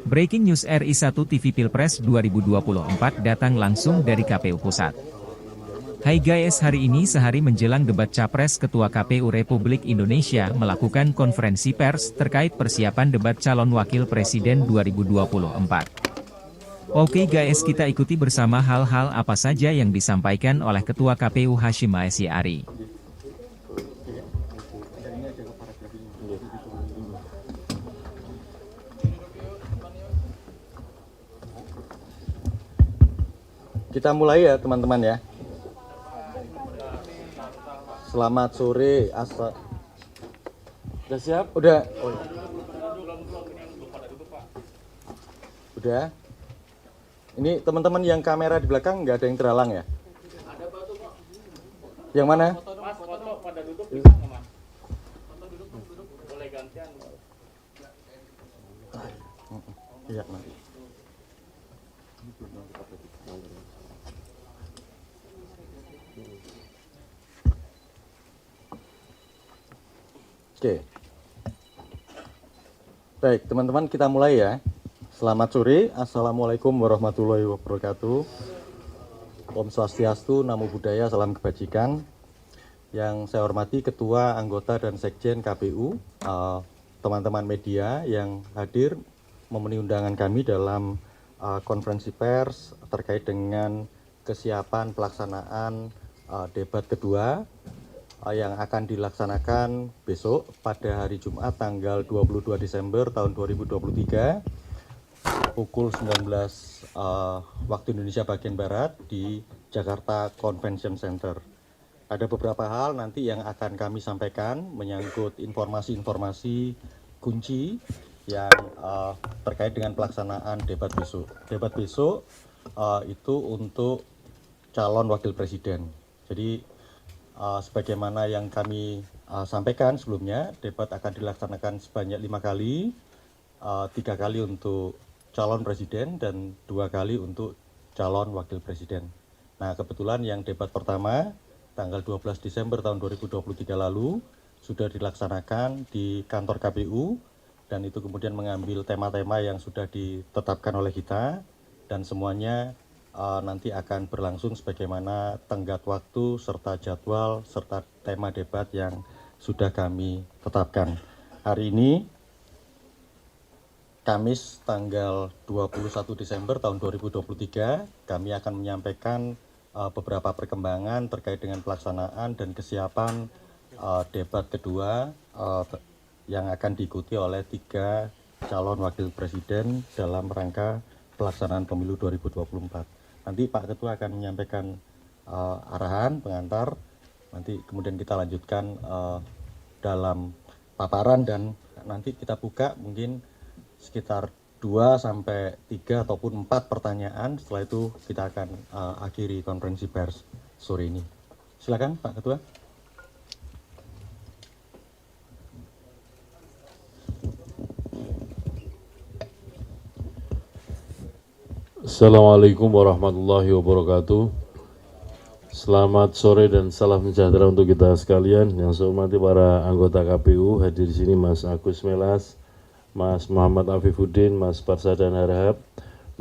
Breaking News RI1 TV Pilpres 2024 datang langsung dari KPU Pusat. Hai guys, hari ini sehari menjelang debat Capres, Ketua KPU Republik Indonesia melakukan konferensi pers terkait persiapan debat calon wakil presiden 2024. Oke guys, kita ikuti bersama hal-hal apa saja yang disampaikan oleh Ketua KPU Hashim Asy'ari. Kita mulai ya teman-teman ya. Selamat sore, Udah siap? Udah. Oh, ya. Udah. Ini teman-teman yang kamera di belakang nggak ada yang terhalang ya? Yang mana? Mas, foto pada duduk bisa nggak, Mas? Foto duduk. Boleh gantian. Iya, nanti. Oke. Baik, teman-teman, kita mulai ya. Selamat sore. Assalamualaikum warahmatullahi wabarakatuh. Om Swastiastu, Namo Buddhaya, Salam Kebajikan. Yang saya hormati Ketua, Anggota, dan Sekjen KPU, teman-teman media yang hadir memenuhi undangan kami dalam konferensi pers terkait dengan kesiapan pelaksanaan debat kedua yang akan dilaksanakan besok pada hari Jumat tanggal 22 Desember tahun 2023 pukul 19 waktu Indonesia bagian Barat di Jakarta Convention Center. Ada beberapa hal nanti yang akan kami sampaikan menyangkut informasi-informasi kunci yang terkait dengan pelaksanaan debat besok. Debat besok itu untuk calon wakil presiden. Jadi sebagaimana yang kami sampaikan sebelumnya, debat akan dilaksanakan sebanyak 5 kali, 3 kali untuk calon presiden dan 2 kali untuk calon wakil presiden. Nah, kebetulan yang debat pertama tanggal 12 Desember tahun 2023 lalu sudah dilaksanakan di kantor KPU dan itu kemudian mengambil tema-tema yang sudah ditetapkan oleh kita dan semuanya nanti akan berlangsung sebagaimana tenggat waktu serta jadwal serta tema debat yang sudah kami tetapkan. Hari ini Kamis tanggal 21 Desember tahun 2023 kami akan menyampaikan beberapa perkembangan terkait dengan pelaksanaan dan kesiapan debat kedua yang akan diikuti oleh 3 calon wakil presiden dalam rangka pelaksanaan pemilu 2024. Nanti Pak Ketua akan menyampaikan arahan pengantar, nanti kemudian kita lanjutkan dalam paparan dan nanti kita buka mungkin sekitar 2 sampai 3 ataupun 4 pertanyaan. Setelah itu kita akan akhiri konferensi pers sore ini. Silakan Pak Ketua. Assalamualaikum warahmatullahi wabarakatuh. Selamat sore dan salam sejahtera untuk kita sekalian. Yang saya hormati para anggota KPU hadir di sini, Mas Agus Melas, Mas Muhammad Afifuddin, Mas Parsadan Harahap,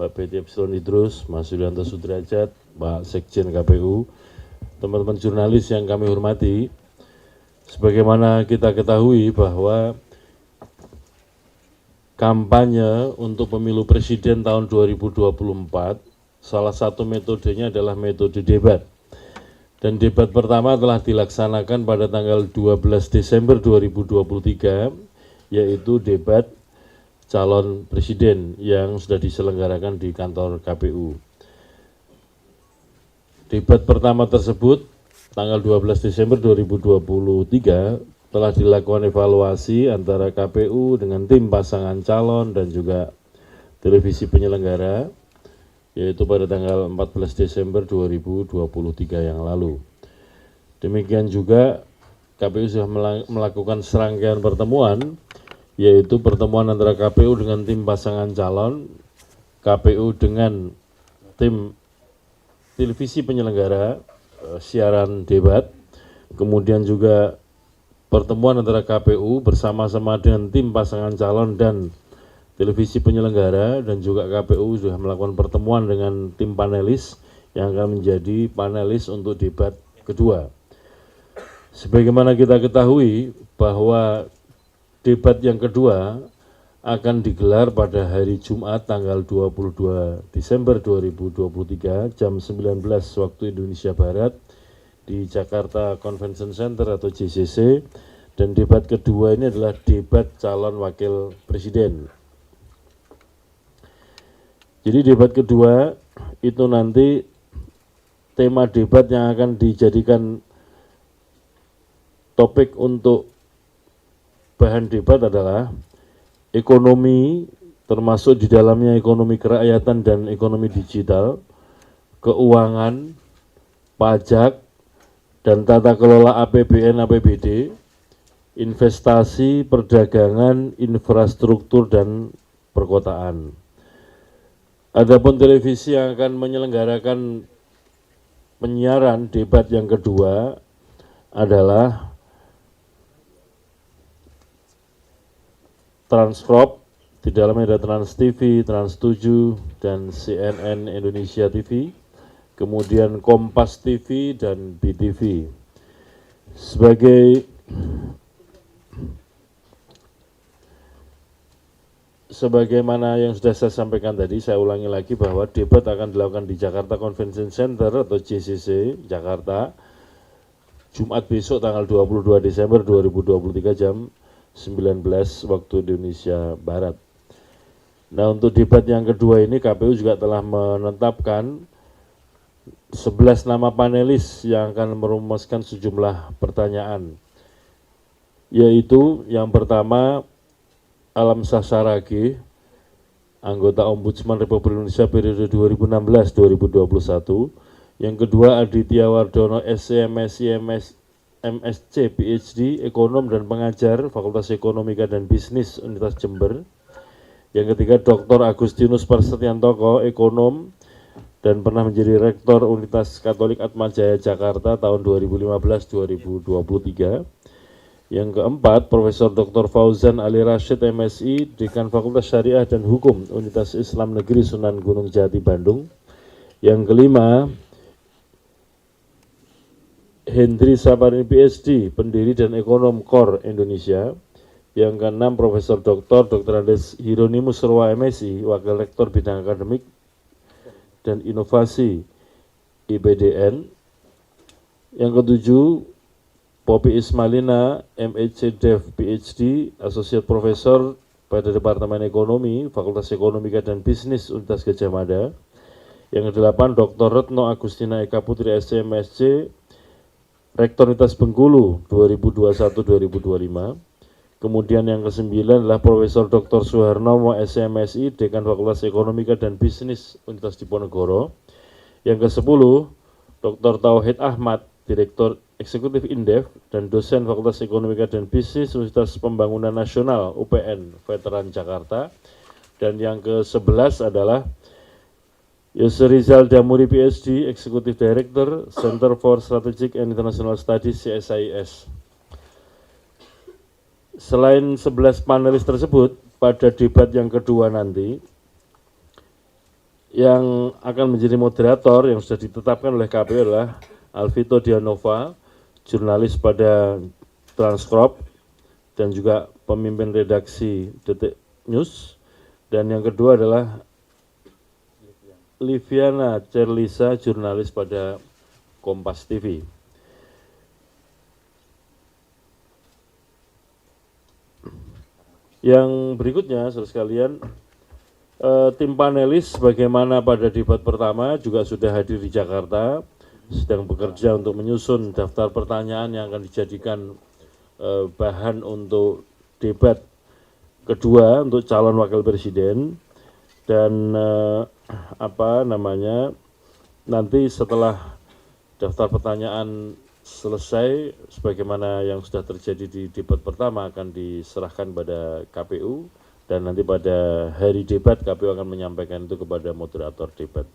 Mbak Betty Epsilon Idrus, Mas Yulianto Sudrajat, Pak Sekjen KPU, teman-teman jurnalis yang kami hormati. Sebagaimana kita ketahui bahwa kampanye untuk pemilu presiden tahun 2024, salah satu metodenya adalah metode debat. Dan debat pertama telah dilaksanakan pada tanggal 12 Desember 2023, yaitu debat calon presiden yang sudah diselenggarakan di kantor KPU. Debat pertama tersebut, tanggal 12 Desember 2023, telah dilakukan evaluasi antara KPU dengan tim pasangan calon dan juga televisi penyelenggara, yaitu pada tanggal 14 Desember 2023 yang lalu. Demikian juga KPU sudah melakukan serangkaian pertemuan, yaitu pertemuan antara KPU dengan tim pasangan calon, KPU dengan tim televisi penyelenggara siaran debat, kemudian juga pertemuan antara KPU bersama-sama dengan tim pasangan calon dan televisi penyelenggara dan juga KPU sudah melakukan pertemuan dengan tim panelis yang akan menjadi panelis untuk debat kedua. Sebagaimana kita ketahui bahwa debat yang kedua akan digelar pada hari Jumat tanggal 22 Desember 2023 jam 19 waktu Indonesia Barat di Jakarta Convention Center atau JCC, dan debat kedua ini adalah debat calon wakil presiden. Jadi debat kedua itu nanti tema debat yang akan dijadikan topik untuk bahan debat adalah ekonomi, termasuk di dalamnya ekonomi kerakyatan dan ekonomi digital, keuangan, pajak, dan tata kelola APBN APBD, investasi, perdagangan, infrastruktur, dan perkotaan. Adapun televisi yang akan menyelenggarakan penyiaran debat yang kedua adalah Transcorp, di dalamnya ada Trans TV, Trans 7, dan CNN Indonesia TV, kemudian Kompas TV dan BTV. Sebagaimana yang sudah saya sampaikan tadi, saya ulangi lagi bahwa debat akan dilakukan di Jakarta Convention Center atau JCC, Jakarta, Jumat besok tanggal 22 Desember 2023 jam 19 waktu Indonesia Barat. Nah, untuk debat yang kedua ini KPU juga telah menetapkan 11 nama panelis yang akan merumuskan sejumlah pertanyaan, yaitu yang pertama Alam Sasarage, anggota Ombudsman Republik Indonesia periode 2016-2021. Yang kedua Aditya Wardono, SC, MSc, MSc, PhD, ekonom dan pengajar, Fakultas Ekonomika dan Bisnis Universitas Jember. Yang ketiga Dr. Agustinus Persetyantoko, ekonom dan pernah menjadi Rektor Universitas Katolik Atmajaya Jakarta tahun 2015-2023. Yang keempat, Profesor Dr. Fauzan Ali Rashid, MSI, Dekan Fakultas Syariah dan Hukum Universitas Islam Negeri Sunan Gunung Jati, Bandung. Yang kelima, Hendri Saparini, PhD, pendiri dan ekonom KOR Indonesia. Yang keenam, Profesor Dr. Andes Hieronymus Roa, MSI, Wakil Rektor Bidang Akademik dan Inovasi IPDN. Yang ketujuh, Poppy Ismailina, MHC Dev, PhD, Associate Professor pada Departemen Ekonomi, Fakultas Ekonomika dan Bisnis Universitas Gadjah Mada. Yang kedelapan, Dr. Retno Agustina Eka Putri, SCMSC, Rektor Universitas Bengkulu 2021-2025. Kemudian yang kesembilan adalah Profesor Dr. Suharnomo, SCMSI, Dekan Fakultas Ekonomika dan Bisnis Universitas Diponegoro. Yang kesepuluh, Dr. Tauhid Ahmad, Direktur Eksekutif Indef dan dosen Fakultas Ekonomika dan Bisnis Universitas Pembangunan Nasional UPN Veteran Jakarta. Dan yang ke-11 adalah Yusrizal Damuri, PhD, Eksekutif Director Center for Strategic and International Studies CSIS. Selain 11 panelis tersebut, pada debat yang kedua nanti yang akan menjadi moderator yang sudah ditetapkan oleh KPU adalah Alvito Dianova, jurnalis pada Transcorp dan juga pemimpin redaksi Detik News. Dan yang kedua adalah Liviana Cerlisa, jurnalis pada Kompas TV. Yang berikutnya, saudara sekalian, tim panelis bagaimana pada debat pertama juga sudah hadir di Jakarta, sedang bekerja untuk menyusun daftar pertanyaan yang akan dijadikan bahan untuk debat kedua untuk calon wakil presiden. Dan nanti setelah daftar pertanyaan selesai, sebagaimana yang sudah terjadi di debat pertama, akan diserahkan pada KPU, dan nanti pada hari debat KPU akan menyampaikan itu kepada moderator debat.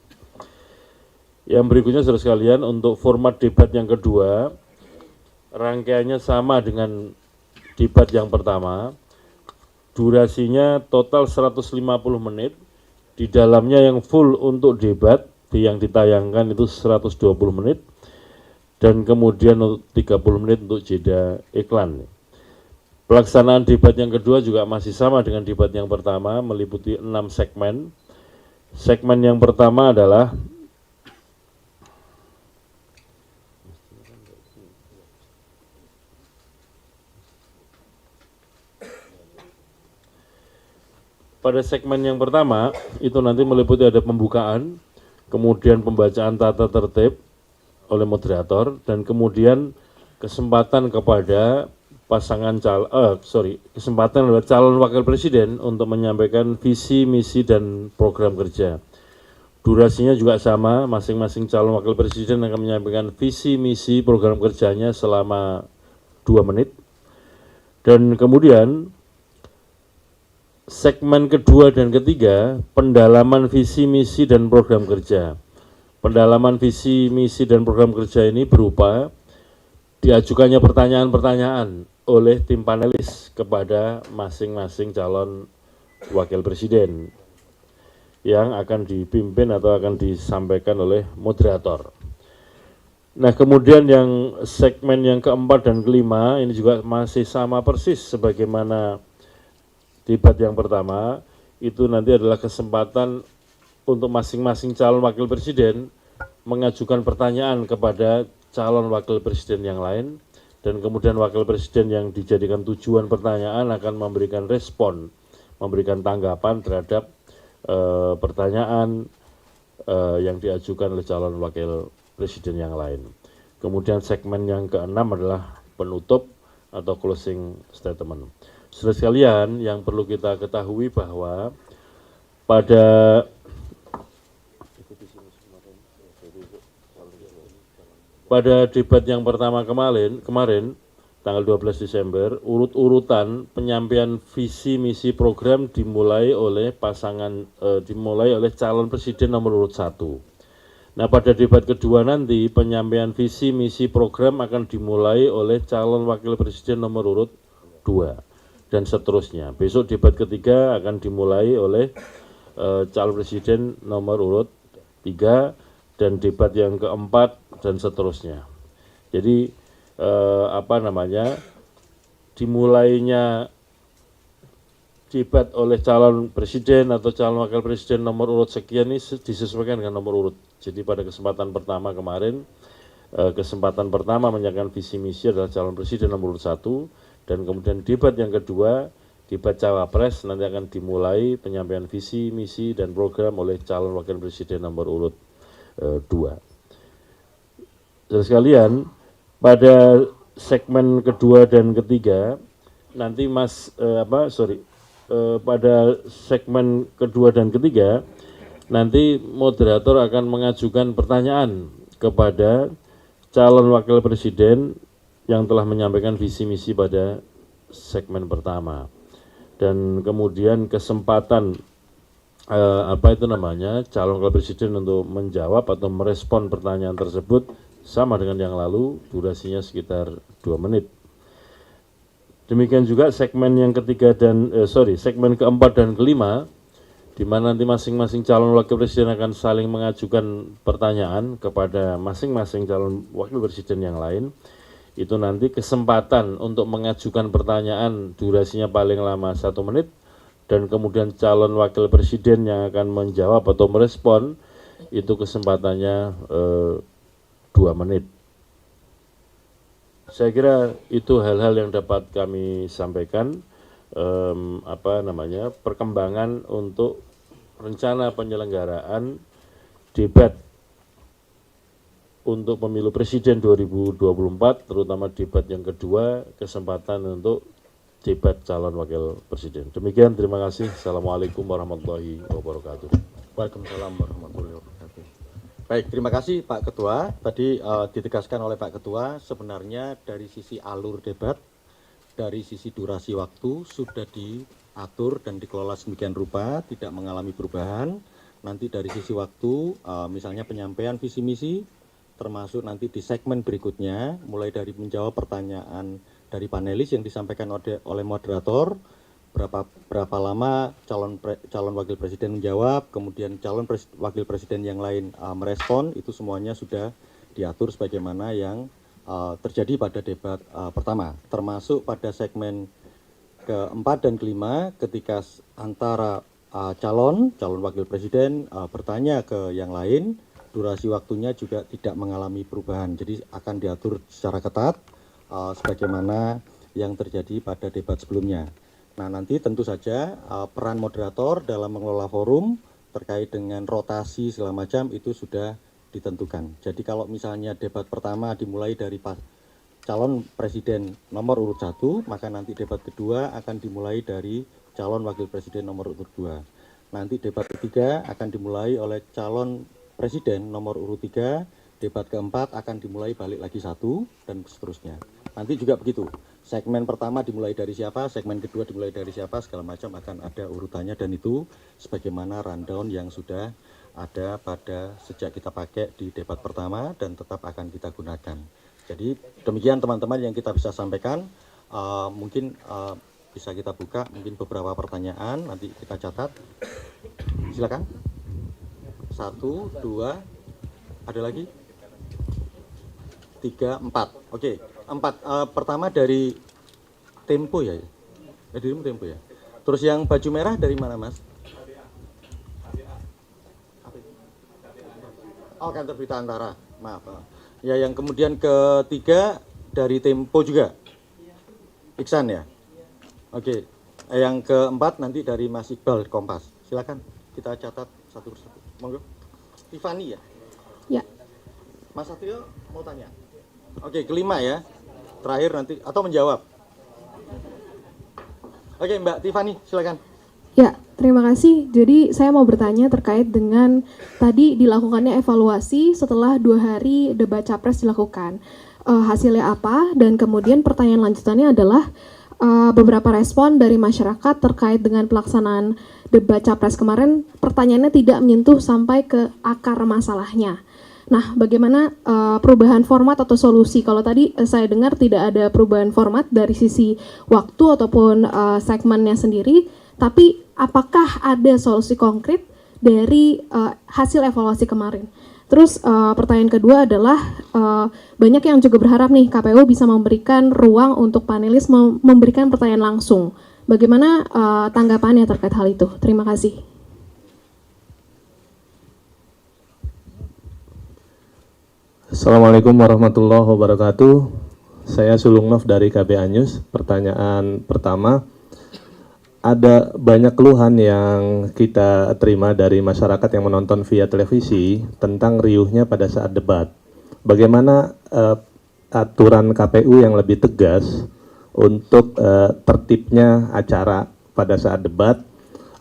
Yang berikutnya, saudara sekalian, untuk format debat yang kedua, rangkaiannya sama dengan debat yang pertama. durasinya total 150 menit. Di dalamnya yang full untuk debat, yang ditayangkan itu 120 menit. Dan kemudian 30 menit untuk jeda iklan. Pelaksanaan debat yang kedua juga masih sama dengan debat yang pertama, meliputi 6 segmen. Segmen yang pertama adalah pada segmen yang pertama itu nanti meliputi ada pembukaan, kemudian pembacaan tata tertib oleh moderator, dan kemudian kesempatan kepada kesempatan oleh calon wakil presiden untuk menyampaikan visi, misi, dan program kerja. Durasinya juga sama, masing-masing calon wakil presiden akan menyampaikan visi, misi, program kerjanya selama 2 menit. Dan kemudian segmen kedua dan ketiga, pendalaman visi, misi, dan program kerja. Pendalaman visi, misi, dan program kerja ini berupa diajukannya pertanyaan-pertanyaan oleh tim panelis kepada masing-masing calon wakil presiden yang akan dipimpin atau akan disampaikan oleh moderator. Nah, kemudian yang segmen yang keempat dan kelima ini juga masih sama persis sebagaimana debat yang pertama, itu nanti adalah kesempatan untuk masing-masing calon wakil presiden mengajukan pertanyaan kepada calon wakil presiden yang lain, dan kemudian wakil presiden yang dijadikan tujuan pertanyaan akan memberikan respon, memberikan tanggapan terhadap pertanyaan yang diajukan oleh calon wakil presiden yang lain. Kemudian segmen yang keenam adalah penutup atau closing statement. Saudara sekalian, yang perlu kita ketahui bahwa pada debat yang pertama kemarin tanggal 12 Desember, urut-urutan penyampaian visi misi program dimulai oleh calon presiden nomor urut 1. Nah, pada debat kedua nanti penyampaian visi misi program akan dimulai oleh calon wakil presiden nomor urut 2 dan seterusnya. Besok debat ketiga akan dimulai oleh calon presiden nomor urut 3 dan debat yang keempat dan seterusnya. Jadi dimulainya debat oleh calon presiden atau calon wakil presiden nomor urut sekian ini disesuaikan dengan nomor urut. Jadi pada kesempatan pertama kemarin, kesempatan pertama menyampaikan visi misi adalah calon presiden nomor urut 1, dan kemudian debat yang kedua, debat cawapres, nanti akan dimulai penyampaian visi, misi, dan program oleh calon wakil presiden nomor urut 2. Saudara sekalian, pada segmen kedua dan ketiga, nanti pada segmen kedua dan ketiga, nanti moderator akan mengajukan pertanyaan kepada calon wakil presiden yang telah menyampaikan visi misi pada segmen pertama, dan kemudian kesempatan calon wakil presiden untuk menjawab atau merespon pertanyaan tersebut sama dengan yang lalu, durasinya sekitar 2 menit. Demikian juga segmen yang segmen keempat dan kelima, di mana nanti masing-masing calon wakil presiden akan saling mengajukan pertanyaan kepada masing-masing calon wakil presiden yang lain. Itu nanti kesempatan untuk mengajukan pertanyaan durasinya paling lama 1 menit, dan kemudian calon wakil presiden yang akan menjawab atau merespon itu kesempatannya 2 menit. Saya kira itu hal-hal yang dapat kami sampaikan, perkembangan untuk rencana penyelenggaraan debat untuk pemilu presiden 2024, terutama debat yang kedua, kesempatan untuk debat calon wakil presiden. Demikian, terima kasih. Assalamualaikum warahmatullahi wabarakatuh. Waalaikumsalam warahmatullahi wabarakatuh. Baik, terima kasih Pak Ketua. Tadi ditegaskan oleh Pak Ketua, sebenarnya dari sisi alur debat, dari sisi durasi waktu sudah diatur dan dikelola sedemikian rupa, tidak mengalami perubahan. Nanti dari sisi waktu, misalnya penyampaian visi misi, termasuk nanti di segmen berikutnya, mulai dari menjawab pertanyaan dari panelis yang disampaikan oleh moderator, berapa lama calon wakil presiden menjawab, kemudian wakil presiden yang lain merespon, itu semuanya sudah diatur sebagaimana yang terjadi pada debat pertama, termasuk pada segmen keempat dan kelima ketika antara calon wakil presiden bertanya ke yang lain, durasi waktunya juga tidak mengalami perubahan, jadi akan diatur secara ketat sebagaimana yang terjadi pada debat sebelumnya. Nah, nanti tentu saja peran moderator dalam mengelola forum terkait dengan rotasi segala macam itu sudah ditentukan. Jadi kalau misalnya debat pertama dimulai dari calon presiden nomor urut 1, maka nanti debat kedua akan dimulai dari calon wakil presiden nomor urut 2. Nanti debat ketiga akan dimulai oleh calon presiden nomor urut 3, debat keempat akan dimulai balik lagi 1, dan seterusnya. Nanti juga begitu. Segmen pertama dimulai dari siapa, segmen kedua dimulai dari siapa, segala macam akan ada urutannya, dan itu sebagaimana rundown yang sudah ada pada sejak kita pakai di debat pertama dan tetap akan kita gunakan. Jadi demikian teman-teman yang kita bisa sampaikan. Mungkin bisa kita buka mungkin beberapa pertanyaan, nanti kita catat. Silakan. 1, 2, ada lagi? 3, 4. Oke. 4 pertama dari Tempo ya? Dirimu Tempo ya? Terus yang baju merah dari mana, Mas? Oh, kantor berita Antara. Maaf. Ya, yang kemudian ketiga dari Tempo juga? Iksan ya? Oke. Yang keempat nanti dari Mas Iqbal Kompas. Silakan kita catat satu persatu. Monggo. Tiffany ya? Ya. Mas Satrio mau tanya? Oke, kelima ya. Terakhir nanti atau menjawab. Oke, Mbak Tiffany, silakan. Ya, terima kasih. Jadi saya mau bertanya terkait dengan tadi dilakukannya evaluasi setelah 2 hari debat capres dilakukan. Hasilnya apa? Dan kemudian pertanyaan lanjutannya adalah beberapa respon dari masyarakat terkait dengan pelaksanaan debat capres kemarin. Pertanyaannya tidak menyentuh sampai ke akar masalahnya. Nah, bagaimana perubahan format atau solusi? Kalau tadi saya dengar tidak ada perubahan format dari sisi waktu ataupun segmennya sendiri, tapi apakah ada solusi konkret dari hasil evaluasi kemarin? Terus pertanyaan kedua adalah banyak yang juga berharap nih KPU bisa memberikan ruang untuk panelis memberikan pertanyaan langsung. Bagaimana tanggapannya terkait hal itu? Terima kasih. Assalamualaikum warahmatullahi wabarakatuh. Saya Sulung Nov dari KB Anyus. Pertanyaan pertama, ada banyak keluhan yang kita terima dari masyarakat yang menonton via televisi tentang riuhnya pada saat debat. Bagaimana aturan KPU yang lebih tegas untuk tertibnya acara pada saat debat,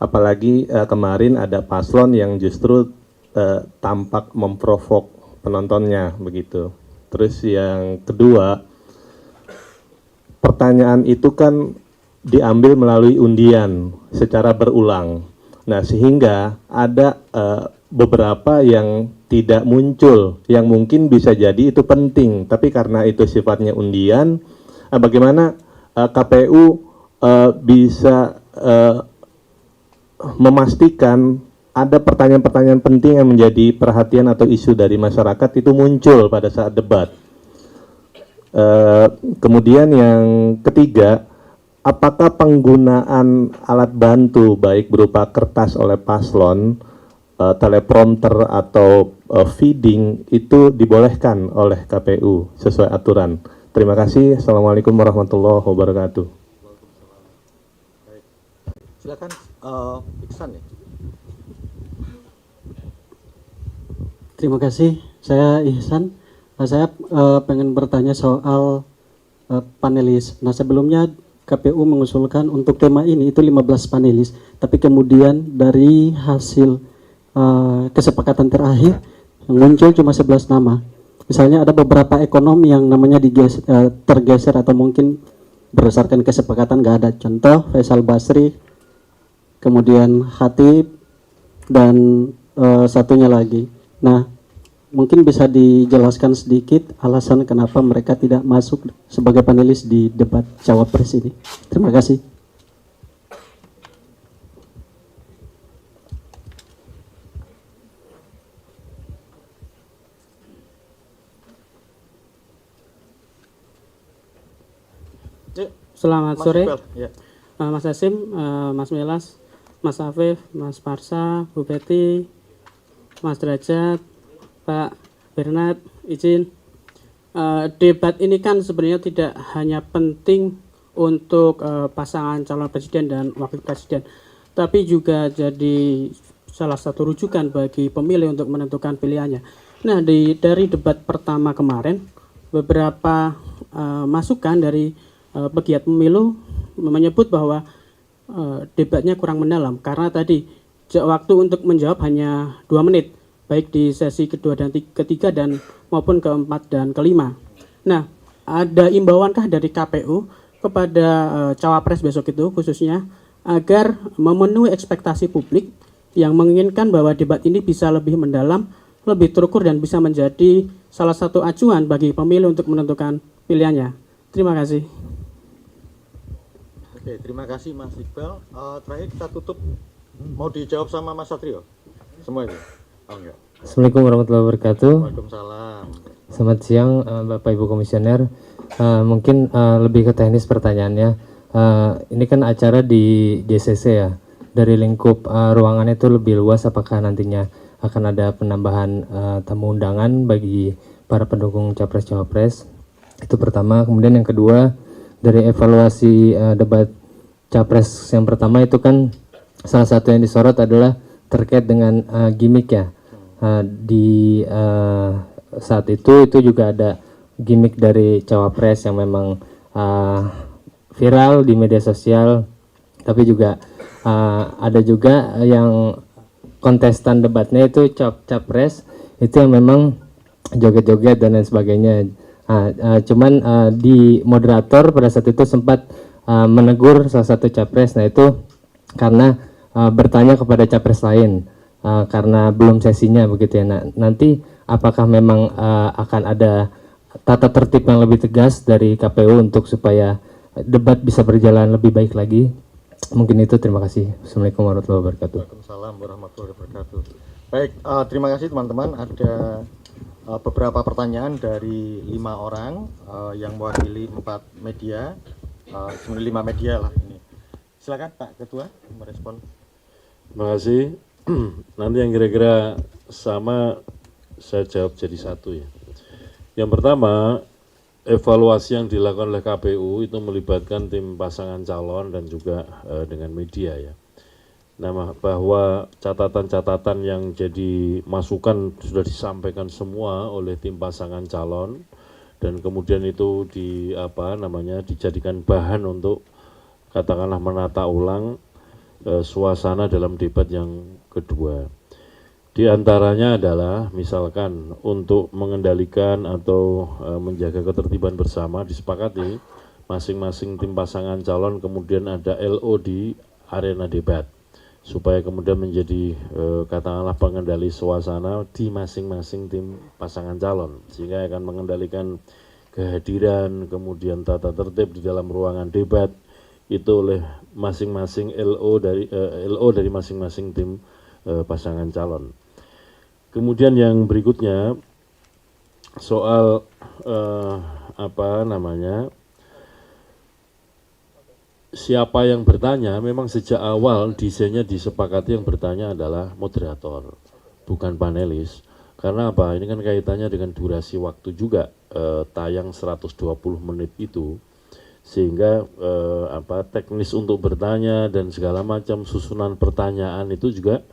apalagi kemarin ada paslon yang justru tampak memprovok penontonnya begitu. Terus yang kedua, pertanyaan itu kan diambil melalui undian secara berulang. Nah, sehingga ada beberapa yang tidak muncul, yang mungkin bisa jadi itu penting, tapi karena itu sifatnya undian, bagaimana KPU bisa memastikan ada pertanyaan-pertanyaan penting yang menjadi perhatian atau isu dari masyarakat itu muncul pada saat debat. Kemudian yang ketiga, apakah penggunaan alat bantu baik berupa kertas oleh paslon, teleprompter atau feeding itu dibolehkan oleh KPU sesuai aturan? Terima kasih. Assalamualaikum warahmatullahi wabarakatuh. Silakan Iksan ya. Terima kasih, saya Ihsan. Saya pengen bertanya soal panelis. Nah, sebelumnya KPU mengusulkan untuk tema ini itu 15 panelis, tapi kemudian dari hasil kesepakatan terakhir muncul cuma 11 nama. Misalnya ada beberapa ekonom yang namanya tergeser atau mungkin berdasarkan kesepakatan nggak ada. Contoh Faisal Basri, kemudian Khatib, dan satunya lagi. Nah, mungkin bisa dijelaskan sedikit alasan kenapa mereka tidak masuk sebagai panelis di debat Cawapres ini. Terima kasih. Selamat Mas sore, Iqbal, ya. Mas Hasim, Mas Melas, Mas Afif, Mas Parsa, Bu Betty, Mas Derajat, Pak Bernard, izin. Debat ini kan sebenarnya tidak hanya penting untuk pasangan calon presiden dan wakil presiden, tapi juga jadi salah satu rujukan bagi pemilih untuk menentukan pilihannya. Nah, dari debat pertama kemarin, beberapa masukan dari pegiat pemilu menyebut bahwa debatnya kurang mendalam karena tadi waktu untuk menjawab hanya 2 menit, baik di sesi kedua dan ketiga dan maupun keempat dan kelima. Nah, ada imbauankah dari KPU kepada cawapres besok itu khususnya agar memenuhi ekspektasi publik yang menginginkan bahwa debat ini bisa lebih mendalam, lebih terukur dan bisa menjadi salah satu acuan bagi pemilih untuk menentukan pilihannya. Terima kasih. Oke, terima kasih Mas Iqbal. Terakhir kita tutup, mau dijawab sama Mas Satrio? Semua itu? Oh enggak. Assalamualaikum warahmatullahi wabarakatuh. Waalaikumsalam. Selamat siang Bapak Ibu Komisioner. Mungkin lebih ke teknis pertanyaannya. Ini kan acara di JCC ya. Dari lingkup ruangannya itu lebih luas, apakah nantinya akan ada penambahan tamu undangan bagi para pendukung Capres-Cawapres? Itu pertama. Kemudian yang kedua, dari evaluasi debat Capres yang pertama itu kan salah satu yang disorot adalah terkait dengan gimmick ya. Di saat itu juga ada gimmick dari Cawapres yang memang viral di media sosial, tapi juga ada juga yang kontestan debatnya itu Capres itu yang memang joget-joget dan lain sebagainya. Cuman di moderator pada saat itu sempat menegur salah satu Capres, nah itu karena bertanya kepada Capres lain karena belum sesinya begitu ya. Nah, nanti apakah memang akan ada tata tertib yang lebih tegas dari KPU untuk supaya debat bisa berjalan lebih baik lagi? Mungkin itu, terima kasih. Assalamualaikum warahmatullahi wabarakatuh. Waalaikumsalam warahmatullahi wabarakatuh. Baik, terima kasih teman-teman. Ada beberapa pertanyaan dari 5 orang yang mewakili 4 media, sebenarnya 5 media lah ini. Silakan Pak Ketua merespon. Terima kasih. Nanti yang kira-kira sama saya jawab jadi satu ya. Yang pertama, evaluasi yang dilakukan oleh KPU itu melibatkan tim pasangan calon dan juga dengan media ya. Nah, bahwa catatan-catatan yang jadi masukan sudah disampaikan semua oleh tim pasangan calon dan kemudian itu dijadikan bahan untuk katakanlah menata ulang suasana dalam debat yang kedua. Di antaranya adalah misalkan untuk mengendalikan atau menjaga ketertiban bersama disepakati masing-masing tim pasangan calon kemudian ada LO di arena debat supaya kemudian menjadi katakanlah pengendali suasana di masing-masing tim pasangan calon sehingga akan mengendalikan kehadiran kemudian tata tertib di dalam ruangan debat itu oleh masing-masing LO dari masing-masing tim pasangan calon. Kemudian yang berikutnya soal siapa yang bertanya, memang sejak awal desainnya disepakati yang bertanya adalah moderator, bukan panelis. Karena apa? Ini kan kaitannya dengan durasi waktu juga, tayang 120 menit itu. Sehingga teknis untuk bertanya dan segala macam susunan pertanyaan itu juga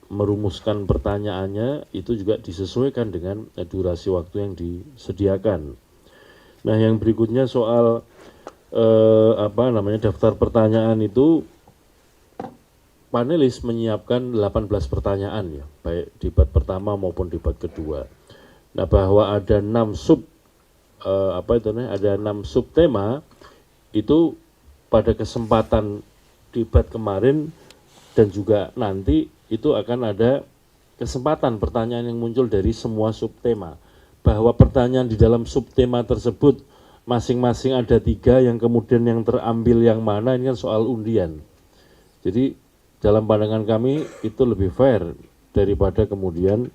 merumuskan pertanyaannya itu juga disesuaikan dengan durasi waktu yang disediakan. Nah, yang berikutnya soal daftar pertanyaan itu panelis menyiapkan 18 pertanyaan ya, baik debat pertama maupun debat kedua. Nah, bahwa ada 6 subtema itu pada kesempatan debat kemarin dan juga nanti itu akan ada kesempatan pertanyaan yang muncul dari semua subtema. Bahwa pertanyaan di dalam subtema tersebut masing-masing ada 3 yang kemudian yang terambil yang mana ini kan soal undian. Jadi dalam pandangan kami itu lebih fair daripada kemudian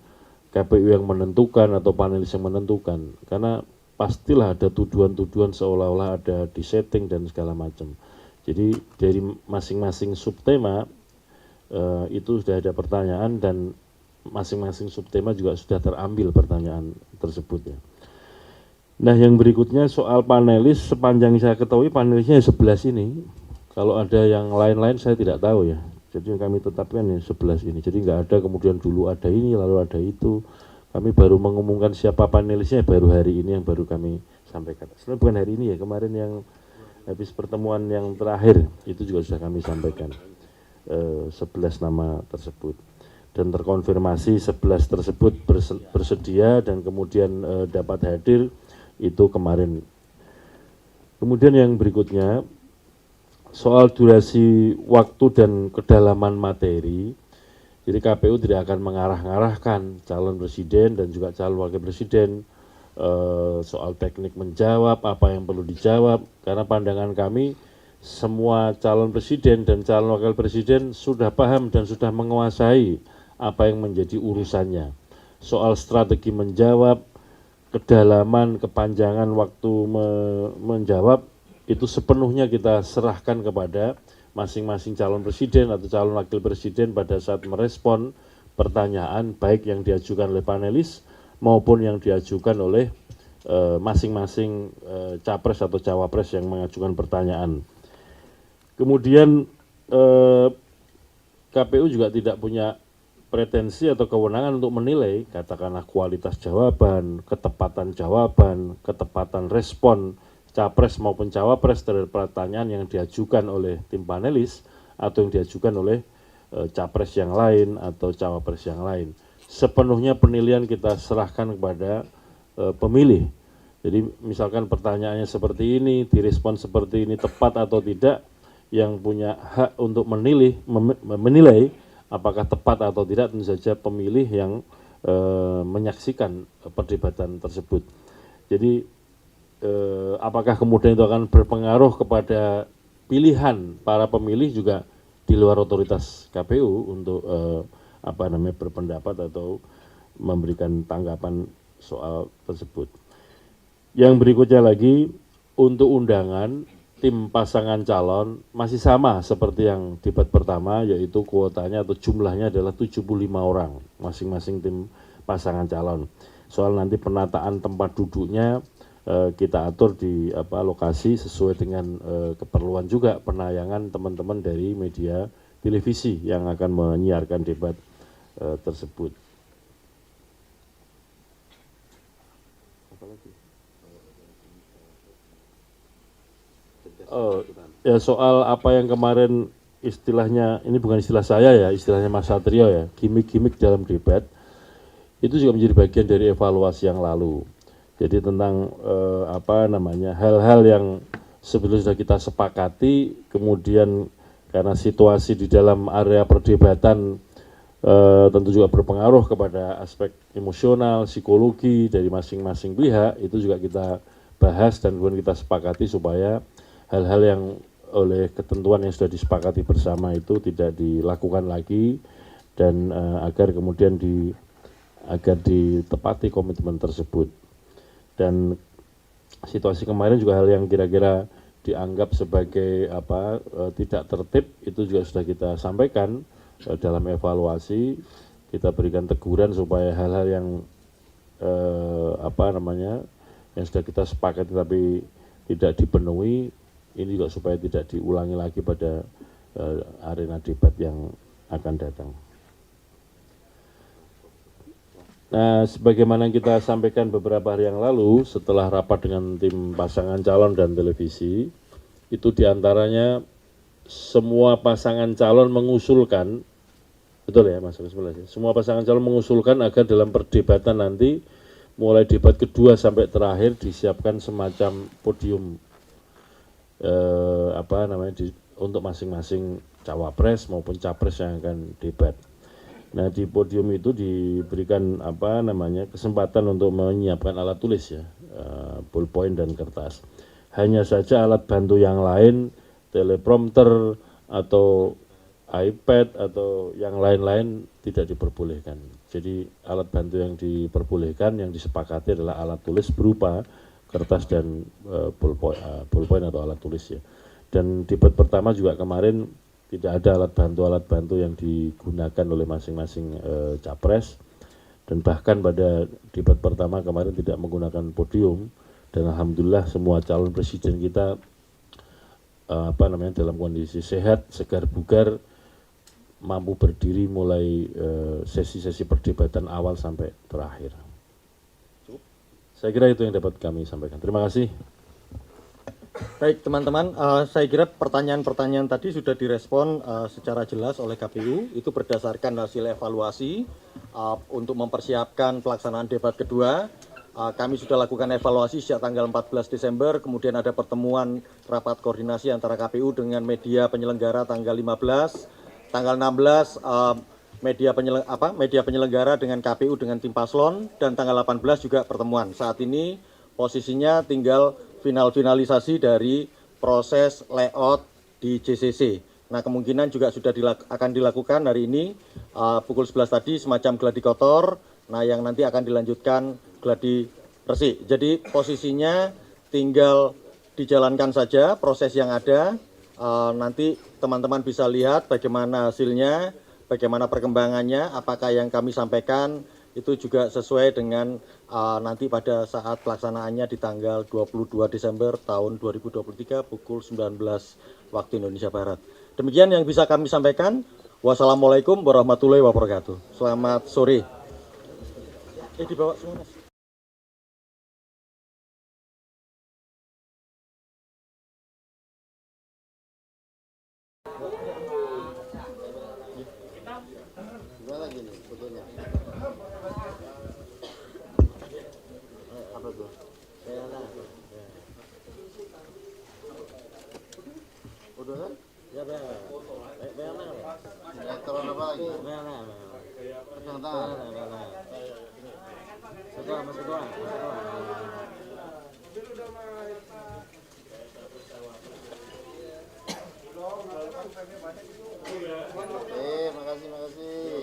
KPU yang menentukan atau panelis yang menentukan. Karena pastilah ada tuduhan-tuduhan seolah-olah ada disetting dan segala macam. Jadi dari masing-masing subtema itu sudah ada pertanyaan dan masing-masing subtema juga sudah terambil pertanyaan tersebut ya. Nah yang berikutnya soal panelis, sepanjang saya ketahui panelisnya 11 ini. Kalau ada yang lain-lain saya tidak tahu ya. Jadi yang kami tetapkan ya 11 ini. Jadi nggak ada kemudian dulu ada ini lalu ada itu. Kami baru mengumumkan siapa panelisnya baru hari ini yang baru kami sampaikan. Sebenarnya bukan hari ini ya, kemarin yang habis pertemuan yang terakhir itu juga sudah kami sampaikan 11 nama tersebut. Dan terkonfirmasi 11 tersebut bersedia dan kemudian dapat hadir itu kemarin. Kemudian yang berikutnya soal durasi waktu dan kedalaman materi. Jadi KPU tidak akan mengarah-ngarahkan calon presiden dan juga calon wakil presiden soal teknik menjawab apa yang perlu dijawab, karena pandangan kami semua calon presiden dan calon wakil presiden sudah paham dan sudah menguasai apa yang menjadi urusannya. Soal strategi menjawab, kedalaman, kepanjangan waktu menjawab, itu sepenuhnya kita serahkan kepada masing-masing calon presiden atau calon wakil presiden pada saat merespon pertanyaan baik yang diajukan oleh panelis maupun yang diajukan oleh masing-masing capres atau cawapres yang mengajukan pertanyaan. Kemudian KPU juga tidak punya pretensi atau kewenangan untuk menilai katakanlah kualitas jawaban, ketepatan respon capres maupun cawapres terhadap pertanyaan yang diajukan oleh tim panelis atau yang diajukan oleh capres yang lain atau cawapres yang lain. Sepenuhnya penilaian kita serahkan kepada pemilih. Jadi misalkan pertanyaannya seperti ini, direspon seperti ini, tepat atau tidak, yang punya hak untuk menilai apakah tepat atau tidak tentu saja pemilih yang menyaksikan perdebatan tersebut. Jadi apakah kemudian itu akan berpengaruh kepada pilihan para pemilih juga di luar otoritas KPU untuk berpendapat atau memberikan tanggapan soal tersebut. Yang berikutnya lagi, untuk undangan tim pasangan calon masih sama seperti yang debat pertama, yaitu kuotanya atau jumlahnya adalah 75 orang masing-masing tim pasangan calon. Soal nanti penataan tempat duduknya kita atur di lokasi sesuai dengan keperluan juga penayangan teman-teman dari media televisi yang akan menyiarkan debat tersebut. Ya soal apa yang kemarin istilahnya, ini bukan istilah saya ya, istilahnya Mas Satrio ya, gimmick-gimmick dalam debat, itu juga menjadi bagian dari evaluasi yang lalu. Jadi tentang hal-hal yang sebelumnya sudah kita sepakati, kemudian karena situasi di dalam area perdebatan tentu juga berpengaruh kepada aspek emosional, psikologi dari masing-masing pihak, itu juga kita bahas dan kemudian kita sepakati supaya hal-hal yang oleh ketentuan yang sudah disepakati bersama itu tidak dilakukan lagi dan agar kemudian agar ditepati komitmen tersebut. Dan situasi kemarin juga hal yang kira-kira dianggap sebagai tidak tertib itu juga sudah kita sampaikan dalam evaluasi, kita berikan teguran supaya hal-hal yang yang sudah kita sepakati tapi tidak dipenuhi ini juga supaya tidak diulangi lagi pada arena debat yang akan datang. Nah, sebagaimana kita sampaikan beberapa hari yang lalu setelah rapat dengan tim pasangan calon dan televisi, itu diantaranya semua pasangan calon mengusulkan, betul ya Mas, semua pasangan calon mengusulkan agar dalam perdebatan nanti mulai debat kedua sampai terakhir disiapkan semacam podium untuk masing-masing cawapres maupun capres yang akan debat. Nah di podium itu diberikan kesempatan untuk menyiapkan alat tulis ya, ballpoint dan kertas. Hanya saja alat bantu yang lain, teleprompter atau iPad atau yang lain-lain tidak diperbolehkan. Jadi alat bantu yang diperbolehkan, yang disepakati adalah alat tulis berupa kertas dan ballpoint atau alat tulis ya. Dan debat pertama juga kemarin tidak ada alat bantu yang digunakan oleh masing-masing capres, dan bahkan pada debat pertama kemarin tidak menggunakan podium, dan alhamdulillah semua calon presiden kita dalam kondisi sehat, segar bugar, mampu berdiri mulai sesi-sesi perdebatan awal sampai terakhir. Saya kira itu yang dapat kami sampaikan. Terima kasih. Baik teman-teman, saya kira pertanyaan-pertanyaan tadi sudah direspon secara jelas oleh KPU. Itu berdasarkan hasil evaluasi untuk mempersiapkan pelaksanaan debat kedua. Kami sudah lakukan evaluasi sejak tanggal 14 Desember, kemudian ada pertemuan rapat koordinasi antara KPU dengan media penyelenggara tanggal 15, tanggal 16 media penyelenggara dengan KPU dengan tim paslon, dan tanggal 18 juga pertemuan. Saat ini posisinya tinggal finalisasi dari proses layout di JCC. Nah, kemungkinan juga sudah akan dilakukan hari ini pukul 11 tadi semacam gladi kotor. Nah, yang nanti akan dilanjutkan gladi resik. Jadi posisinya tinggal dijalankan saja proses yang ada. Nanti teman-teman bisa lihat bagaimana hasilnya, bagaimana perkembangannya, apakah yang kami sampaikan itu juga sesuai dengan nanti pada saat pelaksanaannya di tanggal 22 Desember tahun 2023 pukul 19 waktu Indonesia Barat. Demikian yang bisa kami sampaikan. Wassalamualaikum warahmatullahi wabarakatuh. Selamat sore. Dibawa semua, Mas. Gimana gini fotonya? Apa tuh? Udah kan? Ya benar. Sinetron apa lagi? Benar. Pegang tangan. Masuk doang. Makasih.